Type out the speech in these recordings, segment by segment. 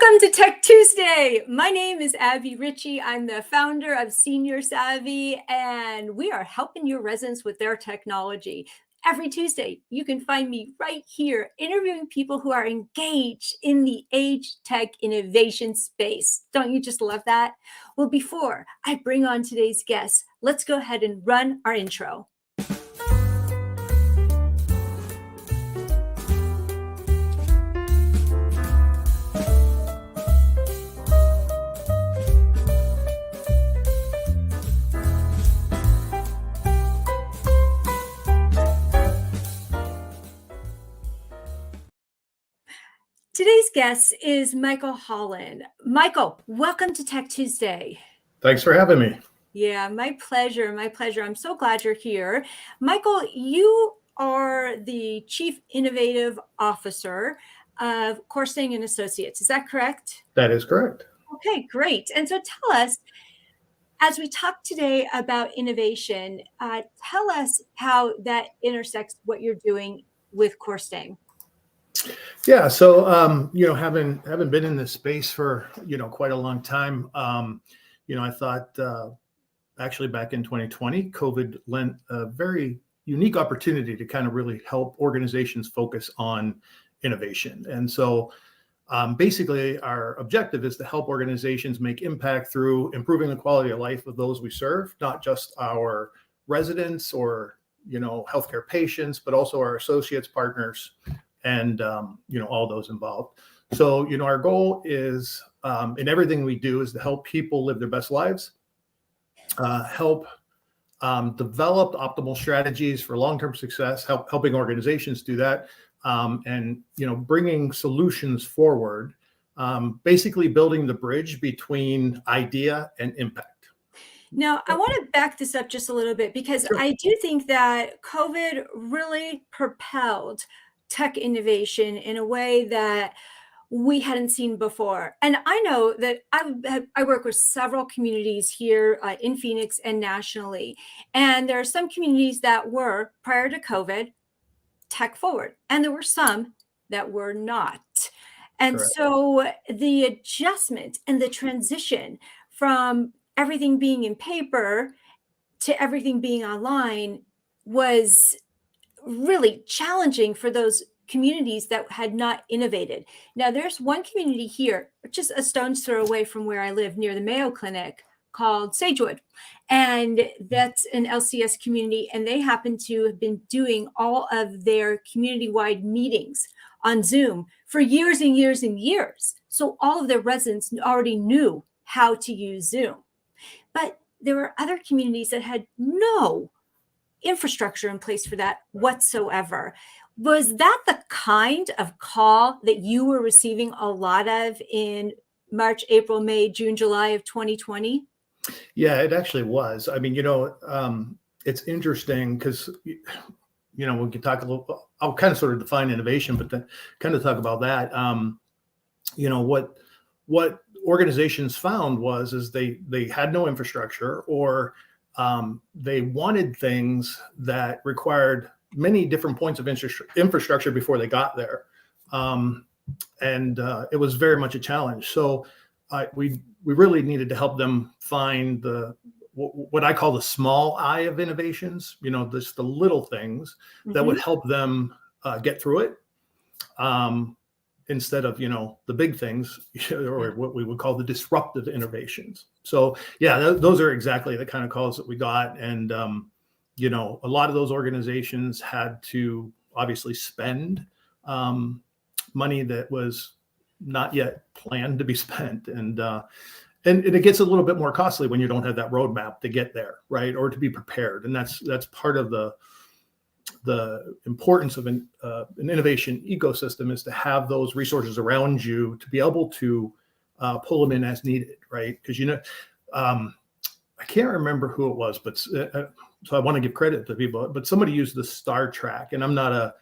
Welcome to Tech Tuesday. My name is Abbie Richie. I'm the founder of Senior Savvy, and we are helping your residents with their technology. Every Tuesday, you can find me right here interviewing people who are engaged in the age tech innovation space. Don't you just love that? Well, before I bring on today's guests, let's go ahead and run our intro. Today's guest is Michael Hollen. Michael, welcome to Tech Tuesday. Thanks for having me. Yeah, my pleasure. My pleasure. I'm so glad you're here. Michael, you are the Chief Innovative Officer of Corstang and Associates. Is that correct? That is correct. Okay, great. And so tell us, as we talk today about innovation, tell us how that intersects what you're doing with Corstang. Yeah, so having been in this space for quite a long time, I thought actually back in 2020, COVID lent a very unique opportunity to kind of really help organizations focus on innovation. And so basically our objective is to help organizations make impact through improving the quality of life of those we serve, not just our residents or healthcare patients, but also our associates, partners, and all those involved. So our goal is in everything we do is to help people live their best lives, help develop optimal strategies for long-term success, helping organizations do that, and bringing solutions forward, basically building the bridge between idea and impact. Now, I want to back this up just a little bit because Sure. I do think that COVID really propelled tech innovation in a way that we hadn't seen before. And I know that I work with several communities here in Phoenix and nationally. And there are some communities that were, prior to COVID, tech forward. And there were some that were not. And Correct. so the adjustment and the transition from everything being in paper to everything being online was really challenging for those communities that had not innovated. Now, there's one community here, just a stone's throw away from where I live near the Mayo Clinic, called Sagewood. And that's an LCS community. And they happen to have been doing all of their community-wide meetings on Zoom for years and years and years. So all of their residents already knew how to use Zoom. But there were other communities that had no infrastructure in place for that whatsoever. Was that the kind of call that you were receiving a lot of in March, April, May, June, July of 2020? Yeah, it actually was. I mean, it's interesting because, we can talk a little, I'll kind of sort of define innovation, but then kind of talk about that. What organizations found is they had no infrastructure, or they wanted things that required many different points of infrastructure before they got there. And it was very much a challenge. So we really needed to help them find what I call the small I of innovations, just the little things that would help them get through it. Instead of, the big things, or what we would call the disruptive innovations. So yeah, those are exactly the kind of calls that we got. And, a lot of those organizations had to obviously spend money that was not yet planned to be spent. And it gets a little bit more costly when you don't have that roadmap to get there, right? Or to be prepared. And that's part of the importance of an innovation ecosystem, is to have those resources around you to be able to pull them in as needed, right? Because I can't remember who it was, but so I want to give credit to people. But somebody used the Star Trek, and I'm not a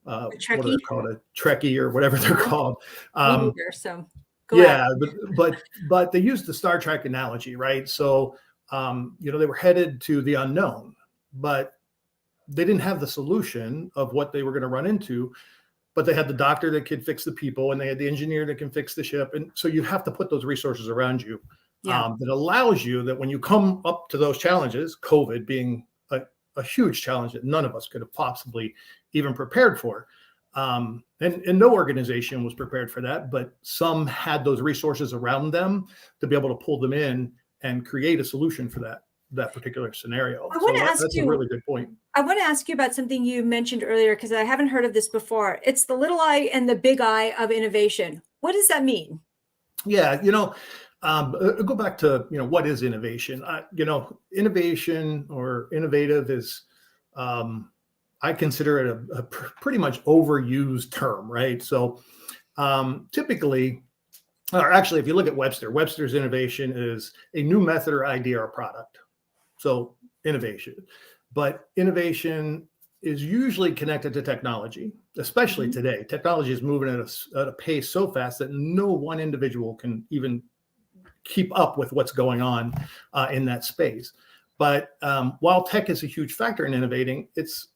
what are they called, a Trekkie or whatever they're called. Me neither, so go Yeah, ahead. but they used the Star Trek analogy, right? So they were headed to the unknown, but they didn't have the solution of what they were going to run into. but they had the doctor that could fix the people, and they had the engineer that can fix the ship. And so you have to put those resources around you that allows you that when you come up to those challenges, COVID being a huge challenge that none of us could have possibly even prepared for. And no organization was prepared for that, but some had those resources around them to be able to pull them in and create a solution for that particular scenario. That's a really good point. I want to ask you about something you mentioned earlier, because I haven't heard of this before. It's the little I and the big I of innovation. What does that mean? Yeah, go back to, what is innovation? Innovation or innovative is, I consider it a pretty much overused term, right? So typically, or actually, if you look at Webster's innovation is a new method or idea or product. So innovation. But innovation is usually connected to technology, especially today. Technology is moving at a pace so fast that no one individual can even keep up with what's going on in that space. But while tech is a huge factor in innovating, it's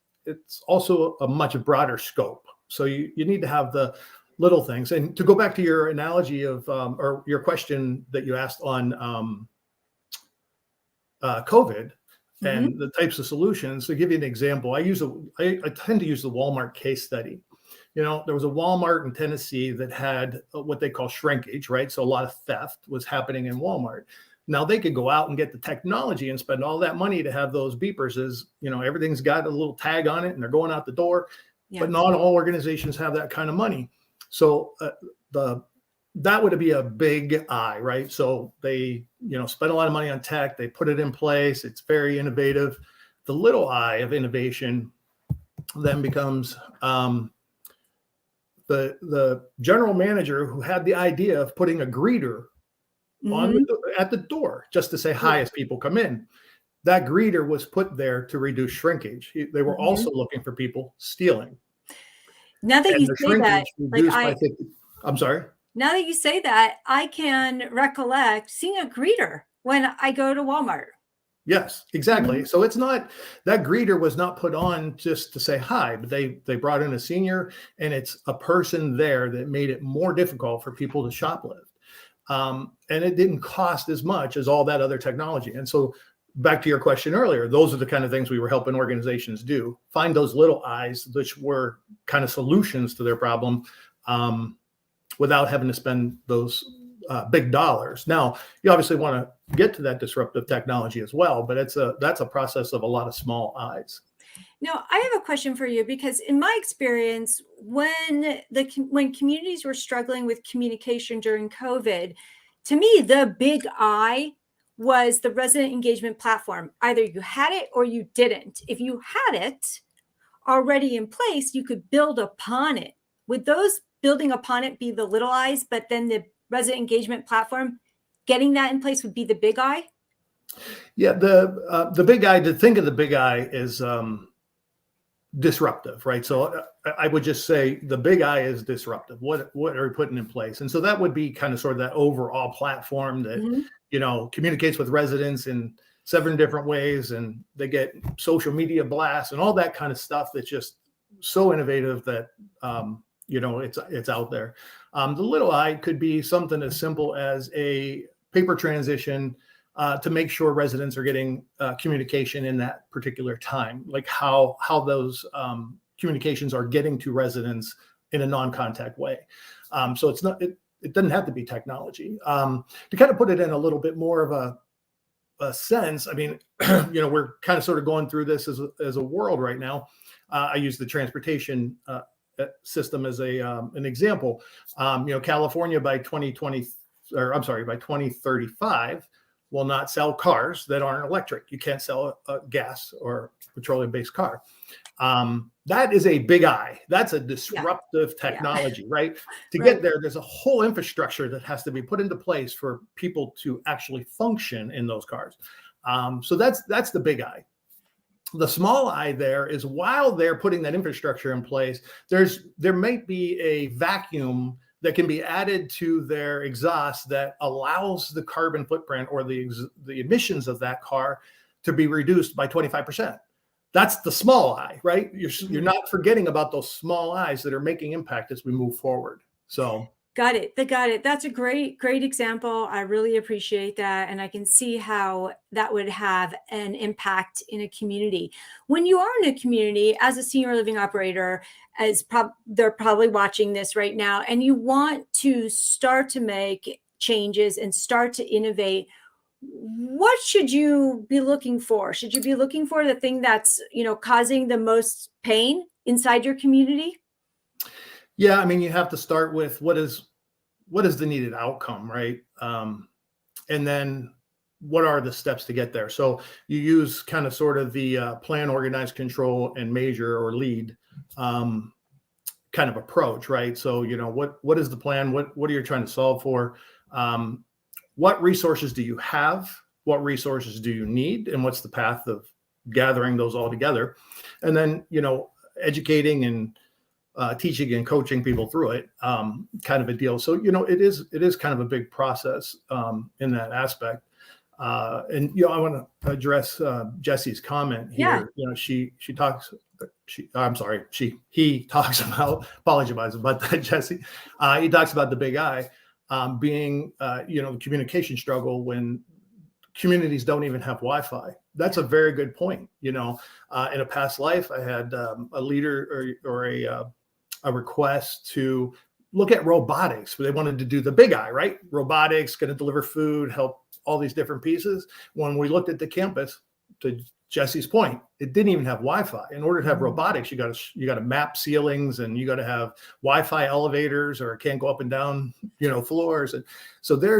also a much broader scope. So you need to have the little things. And to go back to your analogy of, or your question that you asked on COVID and the types of solutions, to give you an example, I tend to use the Walmart case study. There was a Walmart in Tennessee that had what they call shrinkage, right? So a lot of theft was happening in Walmart. Now they could go out and get the technology and spend all that money to have those beepers as, everything's got a little tag on it and they're going out the door, but not all organizations have that kind of money. So that would be a big I, right? So they, spend a lot of money on tech, they put it in place, it's very innovative. The little I of innovation then becomes the general manager who had the idea of putting a greeter at the door just to say hi as people come in. That greeter was put there to reduce shrinkage. They were also looking for people stealing. Now that you say that, I'm sorry. Now that you say that, I can recollect seeing a greeter when I go to Walmart. Yes, exactly. So it's not, that greeter was not put on just to say hi, but they brought in a senior, and it's a person there that made it more difficult for people to shoplift. And it didn't cost as much as all that other technology. And so back to your question earlier, those are the kind of things we were helping organizations do, find those little I's, which were kind of solutions to their problem, without having to spend those big dollars. Now, you obviously want to get to that disruptive technology as well, but that's a process of a lot of small I's. Now, I have a question for you, because in my experience, when communities were struggling with communication during COVID, to me, the big I was the resident engagement platform. Either you had it or you didn't. If you had it already in place, you could build upon it. Would those building upon it be the little I's, but then the resident engagement platform, getting that in place, would be the big I? Yeah, the big I, to think of the big I is disruptive, right? So I would just say the big I is disruptive. What are we putting in place? And so that would be kind of sort of that overall platform that, communicates with residents in 7 different ways, and they get social media blasts and all that kind of stuff that's just so innovative that, it's out there. The little I could be something as simple as a paper transition to make sure residents are getting communication in that particular time, like how those communications are getting to residents in a non-contact way. So it doesn't have to be technology. To kind of put it in a little bit more of a sense, I mean, we're kind of sort of going through this as a world right now. I use the transportation system as an example. California by 2035 will not sell cars that aren't electric. You can't sell a gas or petroleum-based car. That is a big I. That's a disruptive technology, right? To get there, there's a whole infrastructure that has to be put into place for people to actually function in those cars. So that's the big I. The small I there is, while they're putting that infrastructure in place, there might be a vacuum that can be added to their exhaust that allows the carbon footprint or the emissions of that car to be reduced by 25%. that's the small I, right? You're Mhm. not forgetting about those small I's that are making impact as we move forward. So Got it. They got it. That's a great example. I really appreciate that. And I can see how that would have an impact in a community. When you are in a community as a senior living operator, they're probably watching this right now, and you want to start to make changes and start to innovate, what should you be looking for? Should you be looking for the thing that's, causing the most pain inside your community? yeah, I mean, you have to start with what is the needed outcome, right? And then what are the steps to get there? So you use kind of sort of the plan, organize, control, and measure or lead um, kind of approach, right? So what is the plan? What are you trying to solve for? Um, what resources do you have? What resources do you need? And what's the path of gathering those all together? And then educating and teaching and coaching people through it, kind of a deal. So it is kind of a big process in that aspect. And I want to address Jesse's comment Yeah. here. He talks about, apologize about that, Jesse. He talks about the big I being the communication struggle when communities don't even have Wi-Fi. That's a very good point. In a past life, I had a leader or a request to look at robotics. They wanted to do the big I, right? Robotics, going to deliver food, help all these different pieces. When we looked at the campus, to Jesse's point, it didn't even have Wi-Fi. In order to have robotics, you got to map ceilings, and you got to have Wi-Fi elevators, or it can't go up and down, floors. And so there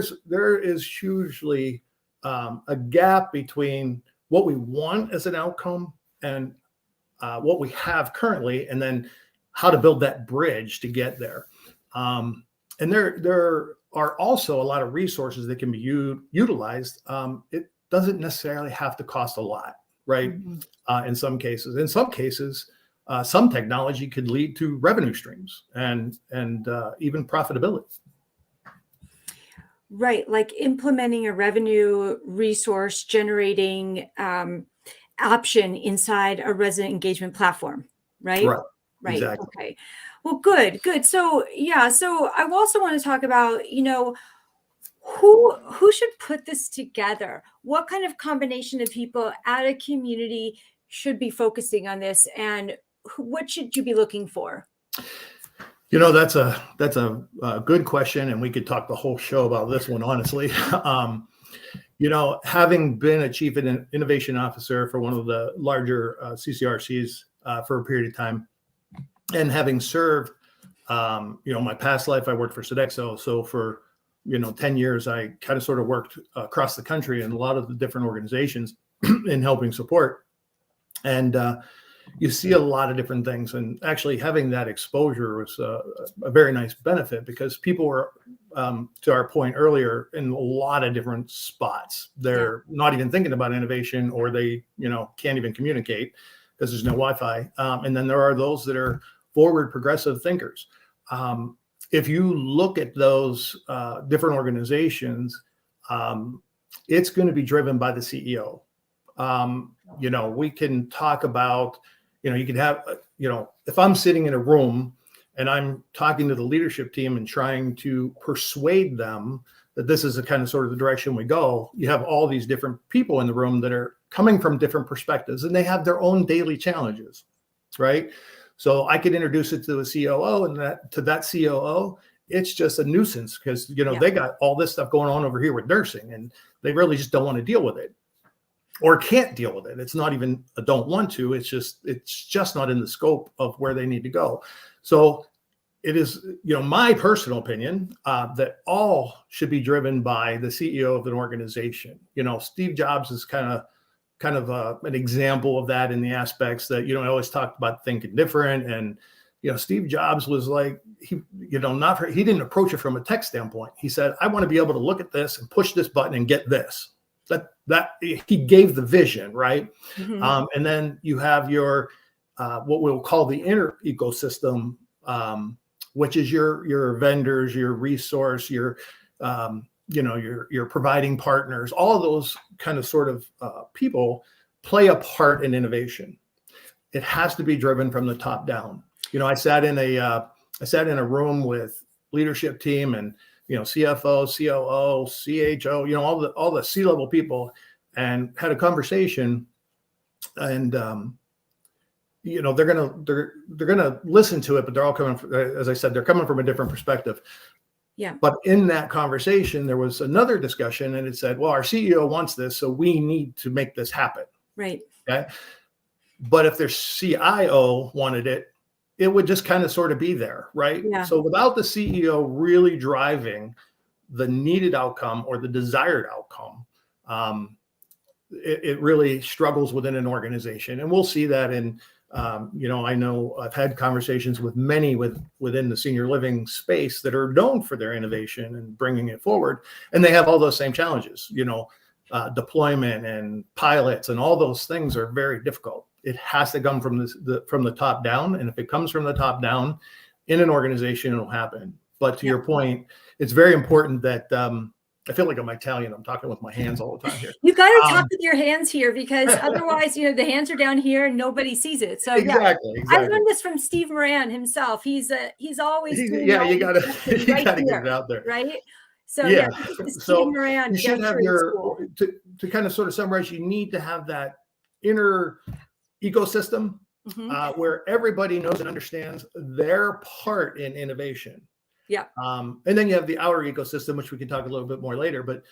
is hugely a gap between what we want as an outcome and what we have currently, and then how to build that bridge to get there. And there are also a lot of resources that can be utilized. It doesn't necessarily have to cost a lot, right? In some cases, some technology could lead to revenue streams and even profitability. Right, like implementing a revenue resource generating option inside a resident engagement platform, right? Right. Right. Exactly. Okay. Well, good. So yeah, so I also want to talk about, who should put this together? What kind of combination of people at a community should be focusing on this, and what should you be looking for? That's a good question, and we could talk the whole show about this one, honestly. Having been a chief innovation officer for one of the larger CCRCs for a period of time, and having served, my past life, I worked for Sodexo. So for 10 years, I kind of sort of worked across the country in a lot of the different organizations in helping support. And you see a lot of different things, and actually having that exposure was a very nice benefit, because people were, to our point earlier, in a lot of different spots. They're not even thinking about innovation, or they can't even communicate because there's no Wi-Fi. And then there are those that are forward progressive thinkers. If you look at those different organizations, it's going to be driven by the CEO. We can talk about, you can have, if I'm sitting in a room and I'm talking to the leadership team and trying to persuade them that this is the kind of sort of the direction we go, you have all these different people in the room that are coming from different perspectives, and they have their own daily challenges, right? So I could introduce it to the COO, and to that COO, it's just a nuisance, because, they got all this stuff going on over here with nursing, and they really just don't want to deal with it, or can't deal with it. It's not even a don't want to, it's just not in the scope of where they need to go. So it is, my personal opinion, that all should be driven by the CEO of an organization. Steve Jobs is kind of an example of that, in the aspects that, I always talked about thinking different. And, Steve Jobs was like, he didn't approach it from a tech standpoint. He said, I want to be able to look at this and push this button and get this. That he gave the vision, right? Mm-hmm. And then you have your, what we'll call the inner ecosystem, which is your vendors, your resource, your providing partners. All of those kind of sort of people play a part in innovation. it has to be driven from the top down. I sat in a room with leadership team and, CFO, COO, CHO, all the C-level people, and had a conversation, and, they're gonna listen to it, but they're all coming from, as I said, they're coming from a different perspective. Yeah. But in that conversation, there was another discussion, and it said, well, our CEO wants this, so we need to make this happen. Right. Okay. But if their CIO wanted it, it would just kind of sort of be there, right? Yeah. So without the CEO really driving the needed outcome or the desired outcome, it really struggles within an organization. And we'll see that in, I know I've had conversations with many within the senior living space that are known for their innovation and bringing it forward. And they have all those same challenges, deployment and pilots and all those things are very difficult. It has to come from the top down. And if it comes from the top down in an organization, it'll happen. But to your point, it's very important that I feel like I'm Italian. I'm talking with my hands all the time here. You got to talk with your hands here, because otherwise, the hands are down here and nobody sees it. So exactly. I learned this from Steve Moran himself. He's always doing you got to get it out there, right? So so Moran, you should have to kind of sort of summarize. You need to have that inner ecosystem where everybody knows and understands their part in innovation. Yeah. And then you have the outer ecosystem, which we can talk a little bit more later. But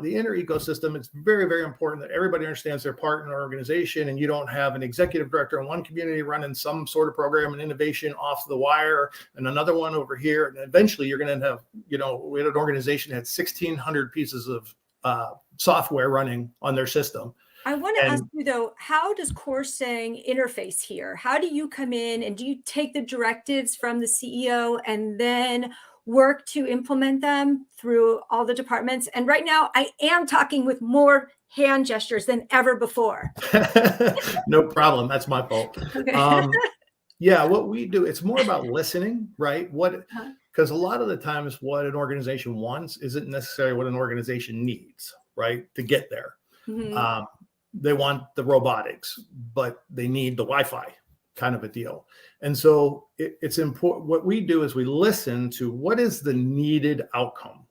the inner ecosystem, it's very, very important that everybody understands their part in an organization, and you don't have an executive director in one community running some sort of program and innovation off the wire and another one over here. And eventually you're going to have, we had an organization that had 1,600 pieces of software running on their system. I want to ask you, though, how does Corstang interface here? How do you come in, and do you take the directives from the CEO and then work to implement them through all the departments? And right now, I am talking with more hand gestures than ever before. No problem. That's my fault. Okay. What we do, it's more about listening, right? Because a lot of the times what an organization wants isn't necessarily what an organization needs, right, to get there. Mm-hmm. They want the robotics, but they need the Wi-Fi kind of a deal. And so it's important. What we do is we listen to what is the needed outcome.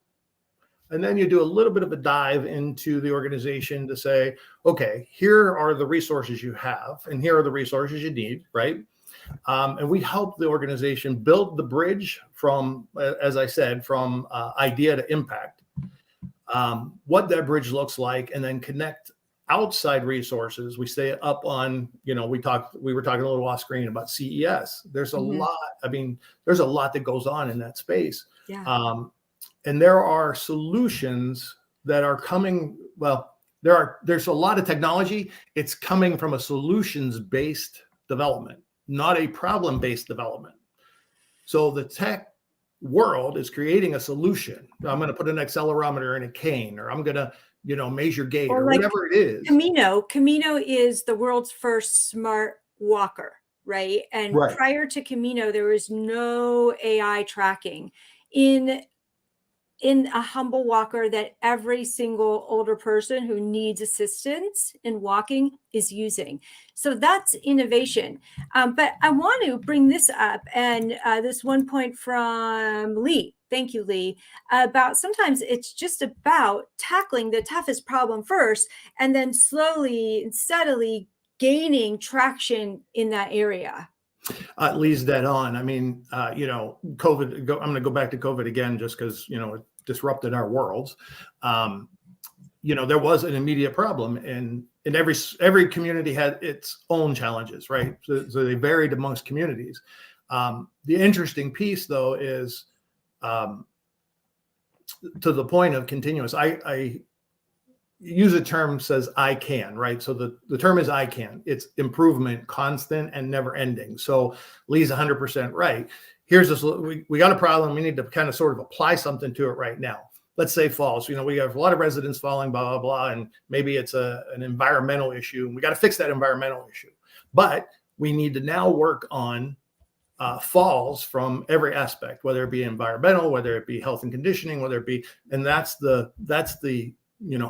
And then you do a little bit of a dive into the organization to say, okay, here are the resources you have, and here are the resources you need, right? And we help the organization build the bridge from, as I said, from idea to impact, what that bridge looks like, and then connect outside resources. We stay up on, we were talking a little off screen about CES. There's a lot, there's a lot that goes on in that space. Yeah. And there are solutions that are coming. Well, there's a lot of technology. It's coming from a solutions-based development, not a problem-based development. So the tech world is creating a solution. I'm going to put an accelerometer in a cane, or I'm going to measure gait, or whatever it is. Camino is the world's first smart walker, right? And prior to Camino, there was no AI tracking in a humble walker that every single older person who needs assistance in walking is using. So that's innovation. But I want to bring this up, and this one point from Lee. Thank you, Lee, about sometimes it's just about tackling the toughest problem first, and then slowly and steadily gaining traction in that area. Lee's dead on. COVID, I'm going to go back to COVID again, just because, it disrupted our worlds. There was an immediate problem, and every community had its own challenges, right? So they varied amongst communities. The interesting piece, though, is to the point of continuous. I use a term says I can, right? So the term is I can. It's improvement, constant and never ending. So Lee's 100% right. Here's this, we got a problem. We need to kind of sort of apply something to it right now. Let's say falls. We have a lot of residents falling, blah, blah, blah. And maybe it's an environmental issue. And we got to fix that environmental issue. But we need to now work on falls from every aspect, whether it be environmental, whether it be health and conditioning, whether it be, and that's the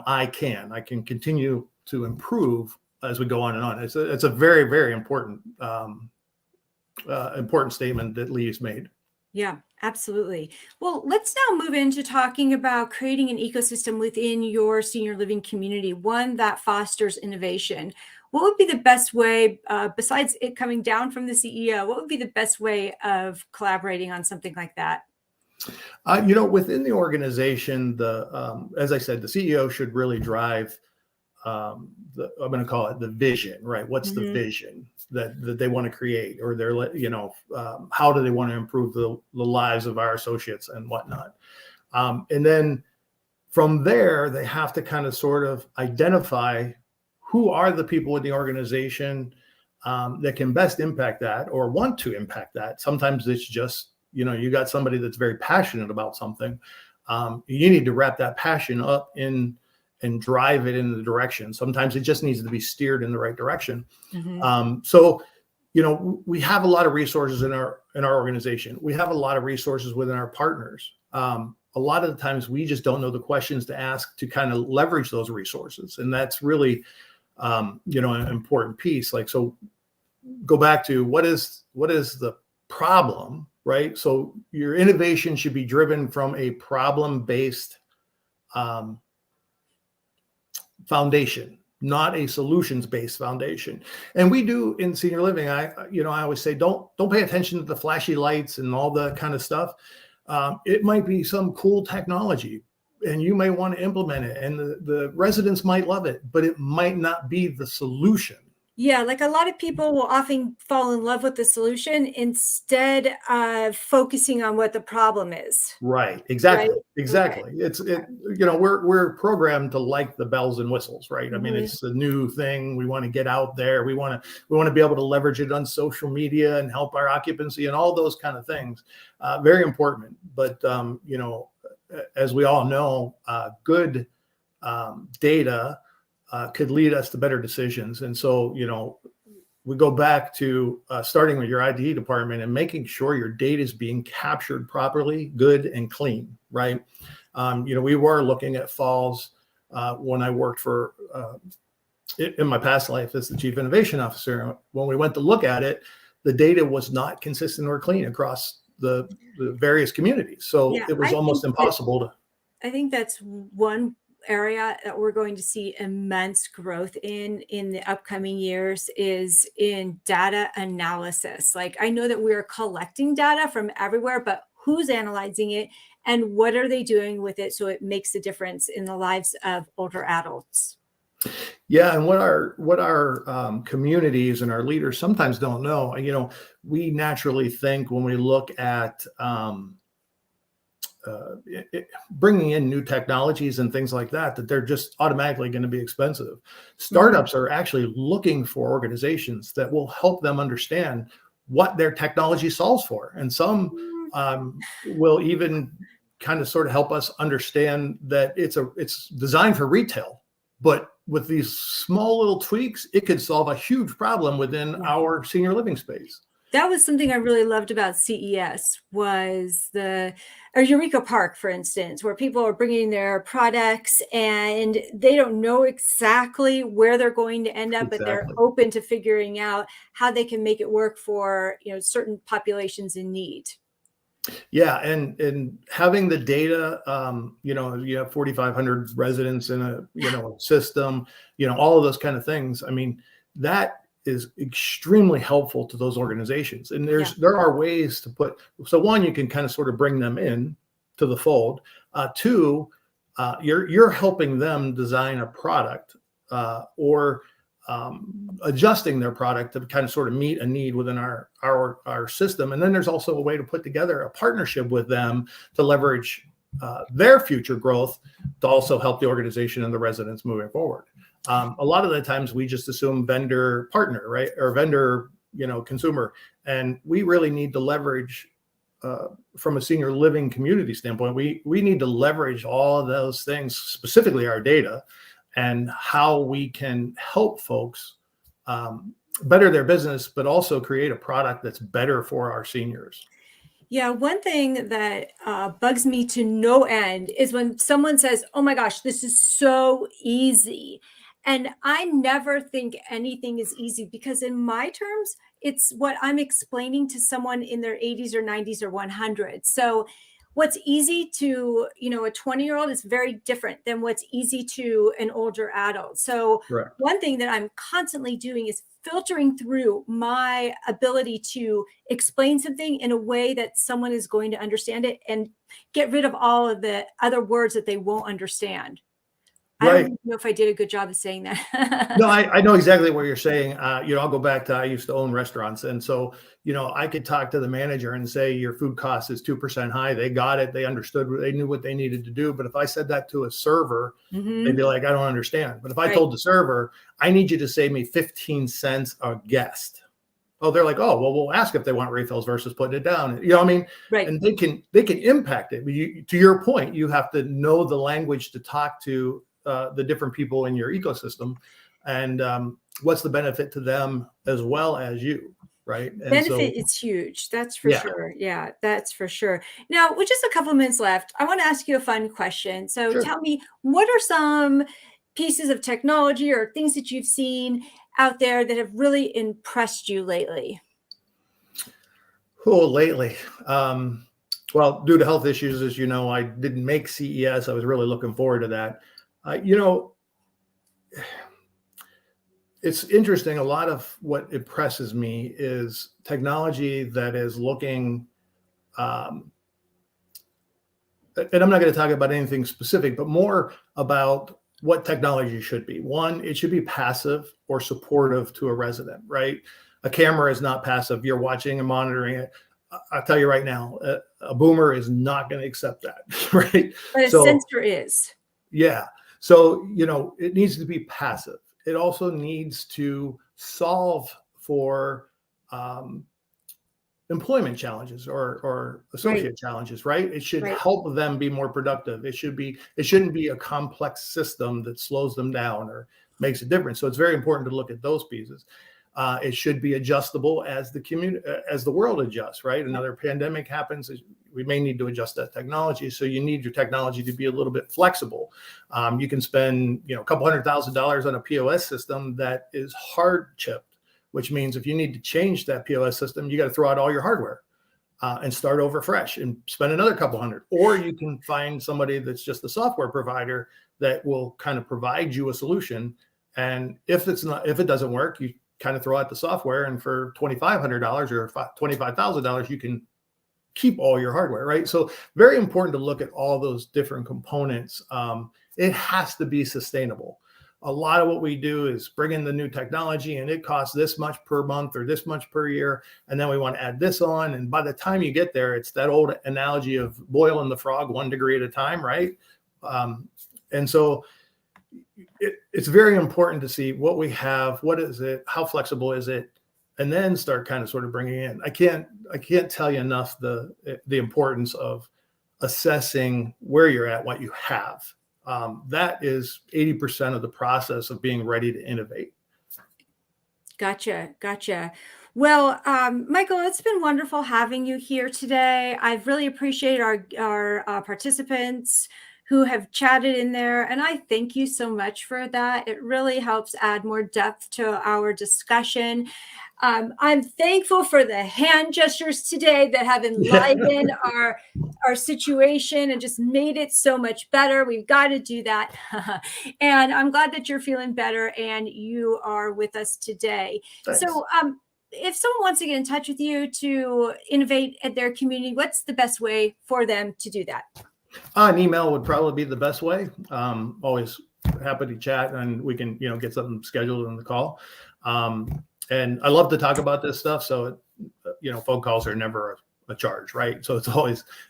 I can continue to improve as we go on and on. It's a very, very important important statement that Lee's made. Yeah, absolutely. Well, let's now move into talking about creating an ecosystem within your senior living community, one that fosters innovation. What would be the best way, besides it coming down from the CEO, what would be the best way of collaborating on something like that? Within the organization, as I said, the CEO should really drive I'm going to call it the vision, right? What's the vision that they want to create, or how do they want to improve the lives of our associates and whatnot? And then from there, they have to kind of sort of identify who are the people in the organization that can best impact that or want to impact that. Sometimes it's just, you got somebody that's very passionate about something. You need to wrap that passion up in and drive it in the direction. Sometimes it just needs to be steered in the right direction. So, we have a lot of resources in our organization. We have a lot of resources within our partners. A lot of the times we just don't know the questions to ask to kind of leverage those resources. And that's really, an important piece. Like, so go back to what is the problem, right? So your innovation should be driven from a problem-based foundation, not a solutions-based foundation. And we do in senior living. I always say, don't pay attention to the flashy lights and all the kind of stuff. It might be some cool technology and you may want to implement it and the residents might love it, but it might not be the solution. Yeah, like a lot of people will often fall in love with the solution instead of focusing on what the problem is. Right. Exactly. Right? Exactly. Okay. We're programmed to like the bells and whistles, right? I mean, it's a new thing. We want to get out there. We want to be able to leverage it on social media and help our occupancy and all those kind of things. Very important. But, as we all know, good data could lead us to better decisions. And so, we go back to starting with your ID department and making sure your data is being captured properly, good and clean, right? We were looking at falls when I worked for, in my past life as the chief innovation officer. When we went to look at it, the data was not consistent or clean across the various communities. So it was almost impossible to. I think that's one area that we're going to see immense growth in the upcoming years is in data analysis. Like, I know that we're collecting data from everywhere, but who's analyzing it and what are they doing with it so it makes a difference in the lives of older adults? Yeah, and what our communities and our leaders sometimes don't know, we naturally think when we look at bringing in new technologies and things like that they're just automatically going to be expensive. Startups are actually looking for organizations that will help them understand what their technology solves for. And some will even kind of sort of help us understand that it's designed for retail, but with these small little tweaks, it could solve a huge problem within our senior living space. That was something I really loved about CES was Eureka Park, for instance, where people are bringing their products and they don't know exactly where they're going to end up, but they're open to figuring out how they can make it work for, certain populations in need. Yeah. And having the data, you have 4,500 residents in a system, all of those kind of things. I mean, that is extremely helpful to those organizations. And there are ways to so one, you can kind of sort of bring them in to the fold. Two, you're helping them design a product or adjusting their product to kind of sort of meet a need within our system. And then there's also a way to put together a partnership with them to leverage their future growth to also help the organization and the residents moving forward. A lot of the times we just assume vendor partner, right? Or vendor, consumer. And we really need to leverage from a senior living community standpoint, we need to leverage all of those things, specifically our data, and how we can help folks better their business, but also create a product that's better for our seniors. Yeah, one thing that bugs me to no end is when someone says, "Oh my gosh, this is so easy." And I never think anything is easy, because in my terms, it's what I'm explaining to someone in their 80s or 90s or 100. So what's easy to, a 20-year-old is very different than what's easy to an older adult. So Correct. one thing that I'm constantly doing is filtering through my ability to explain something in a way that someone is going to understand it, and get rid of all of the other words that they won't understand. I don't Right. even know if I did a good job of saying that. No, I know exactly what you're saying. I'll go back to, I used to own restaurants. And so, I could talk to the manager and say, your food cost is 2% high. They got it. They understood, they knew what they needed to do. But if I said that to a server, they'd be like, I don't understand. But if I Right. told the server, I need you to save me 15 cents a guest. Oh, they're like, oh, well, we'll ask if they want refills versus putting it down. You know what I mean? Right. And they can impact it. But to your point, you have to know the language to talk to the different people in your ecosystem, and what's the benefit to them as well as you, right? And Benefit is huge. That's for yeah, sure. Yeah, that's for sure. Now, with just a couple of minutes left, I want to ask you a fun question. So sure. tell me, what are some pieces of technology or things that you've seen out there that have really impressed you lately? Oh, lately, well, due to health issues, as you know, I didn't make CES. I was really looking forward to that. It's interesting. A lot of what impresses me is technology that is looking, um, and I'm not going to talk about anything specific, but more about what technology should be. One, it should be passive or supportive to a resident, right? A camera is not passive. You're watching and monitoring it. I'll tell you right now, a boomer is not going to accept that, right? But a So, sensor is. yeah. So, it needs to be passive. It also needs to solve for um, employment challenges or Right. associate challenges, right? It should Right. help them be more productive. It shouldn't be a complex system that slows them down or makes a difference. So it's very important to look at those pieces. It should be adjustable as the community, as the world adjusts, right? Another pandemic happens, we may need to adjust that technology. So you need your technology to be a little bit flexible. You can spend, a couple $100,000 on a POS system that is hard chipped, which means if you need to change that POS system, you got to throw out all your hardware and start over fresh and spend another couple hundred. Or you can find somebody that's just a software provider that will kind of provide you a solution. And if it doesn't work, you kind of throw out the software, and for $2,500 or $25,000, you can keep all your hardware, right? So very important to look at all those different components. It has to be sustainable. A lot of what we do is bring in the new technology, and it costs this much per month or this much per year. And then we want to add this on. And by the time you get there, it's that old analogy of boiling the frog 1 degree at a time, right? And so it's very important to see what we have, what is it, how flexible is it, and then start kind of sort of bringing in. I can't tell you enough the importance of assessing where you're at, what you have. That is 80% of the process of being ready to innovate. Gotcha. Well, Michael, it's been wonderful having you here today. I've really appreciated our participants who have chatted in there, and I thank you so much for that. It really helps add more depth to our discussion. I'm thankful for the hand gestures today that have enlivened our situation and just made it so much better. We've got to do that. And I'm glad that you're feeling better and you are with us today. Thanks. So if someone wants to get in touch with you to innovate at their community, what's the best way for them to do that? An email would probably be the best way. Always happy to chat, and we can, get something scheduled in the call. And I love to talk about this stuff. So, phone calls are never a charge, right? So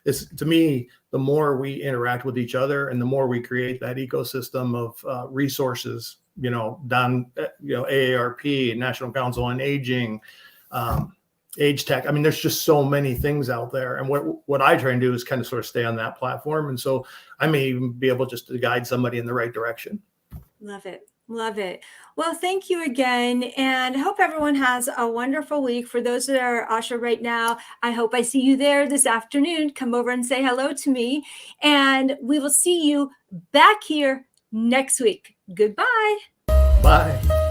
it's to me, the more we interact with each other and the more we create that ecosystem of resources, AARP, National Council on Aging, Age Tech. I mean, there's just so many things out there. And what I try and do is kind of sort of stay on that platform. And so I may even be able just to guide somebody in the right direction. Love it. Well, thank you again. And I hope everyone has a wonderful week. For those that are Asha right now, I hope I see you there this afternoon. Come over and say hello to me. And we will see you back here next week. Goodbye. Bye.